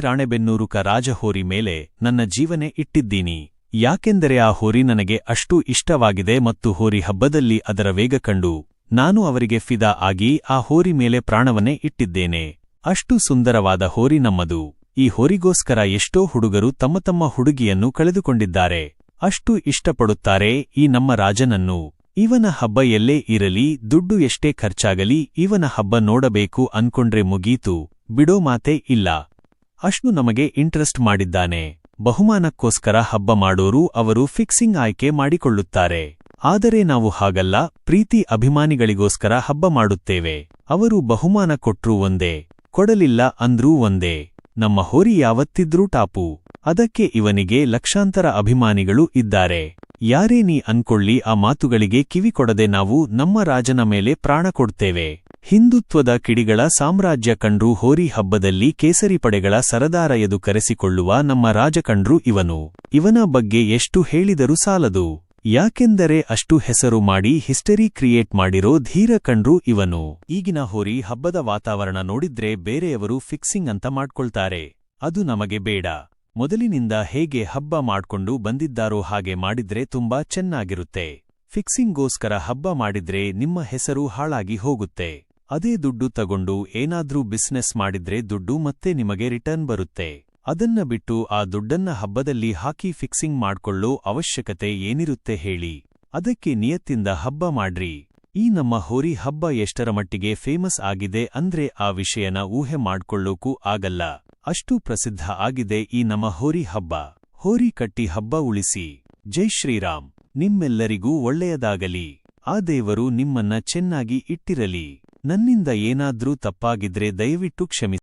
ರಾಣೆಬೆನ್ನೂರುಕ ರಾಜಹೋರಿ ಮೇಲೆ ನನ್ನ ಜೀವನೇ ಇಟ್ಟಿದ್ದೀನಿ. ಯಾಕೆಂದರೆ ಆ ಹೋರಿ ನನಗೆ ಅಷ್ಟು ಇಷ್ಟವಾಗಿದೆ ಮತ್ತು ಹೋರಿ ಹಬ್ಬದಲ್ಲಿ ಅದರ ವೇಗ ಕಂಡು ನಾನು ಅವರಿಗೆ ಫಿದಾ ಆಗಿ ಆ ಹೋರಿ ಮೇಲೆ ಪ್ರಾಣವನ್ನೇ ಇಟ್ಟಿದ್ದೇನೆ. ಅಷ್ಟು ಸುಂದರವಾದ ಹೋರಿ ನಮ್ಮದು. ಈ ಹೋರಿಗೋಸ್ಕರ ಎಷ್ಟೋ ಹುಡುಗರು ತಮ್ಮ ತಮ್ಮ ಹುಡುಗಿಯನ್ನು ಕಳೆದುಕೊಂಡಿದ್ದಾರೆ. ಅಷ್ಟು ಇಷ್ಟಪಡುತ್ತಾರೆ ಈ ನಮ್ಮ ರಾಜನನ್ನು. ಇವನ ಹಬ್ಬ ಎಲ್ಲೇ ಇರಲಿ, ದುಡ್ಡು ಎಷ್ಟೇ ಖರ್ಚಾಗಲಿ, ಇವನ ಹಬ್ಬ ನೋಡಬೇಕು ಅನ್ಕೊಂಡ್ರೆ ಮುಗೀತು, ಬಿಡೋ ಮಾತೇ ಇಲ್ಲ. ಅಷ್ಟು ನಮಗೆ ಇಂಟ್ರೆಸ್ಟ್ ಮಾಡಿದ್ದಾನೆ. ಬಹುಮಾನಕ್ಕೋಸ್ಕರ ಹಬ್ಬ ಮಾಡೋರು ಅವರು ಫಿಕ್ಸಿಂಗ್ ಆಯ್ಕೆ ಮಾಡಿಕೊಳ್ಳುತ್ತಾರೆ. ಆದರೆ ನಾವು ಹಾಗಲ್ಲ, ಪ್ರೀತಿ ಅಭಿಮಾನಿಗಳಿಗೋಸ್ಕರ ಹಬ್ಬ ಮಾಡುತ್ತೇವೆ. ಅವರು ಬಹುಮಾನ ಕೊಟ್ರೂ ಒಂದೇ, ಕೊಡಲಿಲ್ಲ ಅಂದ್ರೂ ಒಂದೇ. ನಮ್ಮ ಹೋರಿ ಯಾವತ್ತಿದ್ರೂ ಟಾಪು. ಅದಕ್ಕೆ ಇವನಿಗೆ ಲಕ್ಷಾಂತರ ಅಭಿಮಾನಿಗಳು ಇದ್ದಾರೆ. ಯಾರೇ ನೀ ಅನ್ಕೊಳ್ಳಿ, ಆ ಮಾತುಗಳಿಗೆ ಕಿವಿ ಕೊಡದೆ ನಾವು ನಮ್ಮ ರಾಜನ ಮೇಲೆ ಪ್ರಾಣ ಕೊಡ್ತೇವೆ. ಹಿಂದುತ್ವದ ಕಿಡಿಗಳ ಸಾಮ್ರಾಜ್ಯ ಕಂಡ್ರು ಹೋರಿ ಹಬ್ಬದಲ್ಲಿ ಕೇಸರಿ ಪಡೆಗಳ ಸರದಾರ ಎದು ಕರೆಸಿಕೊಳ್ಳುವ ನಮ್ಮ ರಾಜ ಕಂಡ್ರು ಇವನು. ಇವನ ಬಗ್ಗೆ ಎಷ್ಟು ಹೇಳಿದರೂ ಸಾಲದು. ಯಾಕೆಂದರೆ ಅಷ್ಟು ಹೆಸರು ಮಾಡಿ ಹಿಸ್ಟರಿ ಕ್ರಿಯೇಟ್ ಮಾಡಿರೋ ಧೀರ ಕಂಡ್ರು ಇವನು. ಈಗಿನ ಹೋರಿ ಹಬ್ಬದ ವಾತಾವರಣ ನೋಡಿದ್ರೆ ಬೇರೆಯವರು ಫಿಕ್ಸಿಂಗ್ ಅಂತ ಮಾಡ್ಕೊಳ್ತಾರೆ. ಅದು ನಮಗೆ ಬೇಡ. ಮೊದಲಿನಿಂದ ಹೇಗೆ ಹಬ್ಬ ಮಾಡ್ಕೊಂಡು ಬಂದಿದ್ದಾರೋ ಹಾಗೆ ಮಾಡಿದ್ರೆ ತುಂಬಾ ಚೆನ್ನಾಗಿರುತ್ತೆ. ಫಿಕ್ಸಿಂಗ್ಗೋಸ್ಕರ ಹಬ್ಬ ಮಾಡಿದ್ರೆ ನಿಮ್ಮ ಹೆಸರು ಹಾಳಾಗಿ ಹೋಗುತ್ತೆ. ಅದೇ ದುಡ್ಡು ತಗೊಂಡು ಏನಾದ್ರೂ ಬಿಸ್ನೆಸ್ ಮಾಡಿದ್ರೆ ದುಡ್ಡು ಮತ್ತೆ ನಿಮಗೆ ರಿಟರ್ನ್ ಬರುತ್ತೆ. ಅದನ್ನ ಬಿಟ್ಟು ಆ ದುಡ್ಡನ್ನ ಹಬ್ಬದಲ್ಲಿ ಹಾಕಿ ಫಿಕ್ಸಿಂಗ್ ಮಾಡ್ಕೊಳ್ಳೋ ಅವಶ್ಯಕತೆ ಏನಿರುತ್ತೆ ಹೇಳಿ. ಅದಕ್ಕೆ ನಿಯತ್ತಿಂದ ಹಬ್ಬ ಮಾಡ್ರಿ. ಈ ನಮ್ಮ ಹೋರಿ ಹಬ್ಬ ಎಷ್ಟರ ಮಟ್ಟಿಗೆ ಫೇಮಸ್ ಆಗಿದೆ ಅಂದ್ರೆ ಆ ವಿಷಯನ ಊಹೆ ಮಾಡ್ಕೊಳ್ಳೋಕೂ ಆಗಲ್ಲ. ಅಷ್ಟು ಪ್ರಸಿದ್ಧ ಆಗಿದೆ ಈ ನಮ್ಮ ಹೋರಿ ಹಬ್ಬ. ಹೋರಿ ಕಟ್ಟಿ ಹಬ್ಬ ಉಳಿಸಿ. ಜೈ ಶ್ರೀರಾಮ್. ನಿಮ್ಮೆಲ್ಲರಿಗೂ ಒಳ್ಳೆಯದಾಗಲಿ. ಆ ದೇವರು ನಿಮ್ಮನ್ನ ಚೆನ್ನಾಗಿ ಇಟ್ಟಿರಲಿ. ನನ್ನಿಂದ ಏನಾದ್ರೂ ತಪ್ಪಾಗಿದ್ರೆ ದಯವಿಟ್ಟು ಕ್ಷಮಿಸಿ.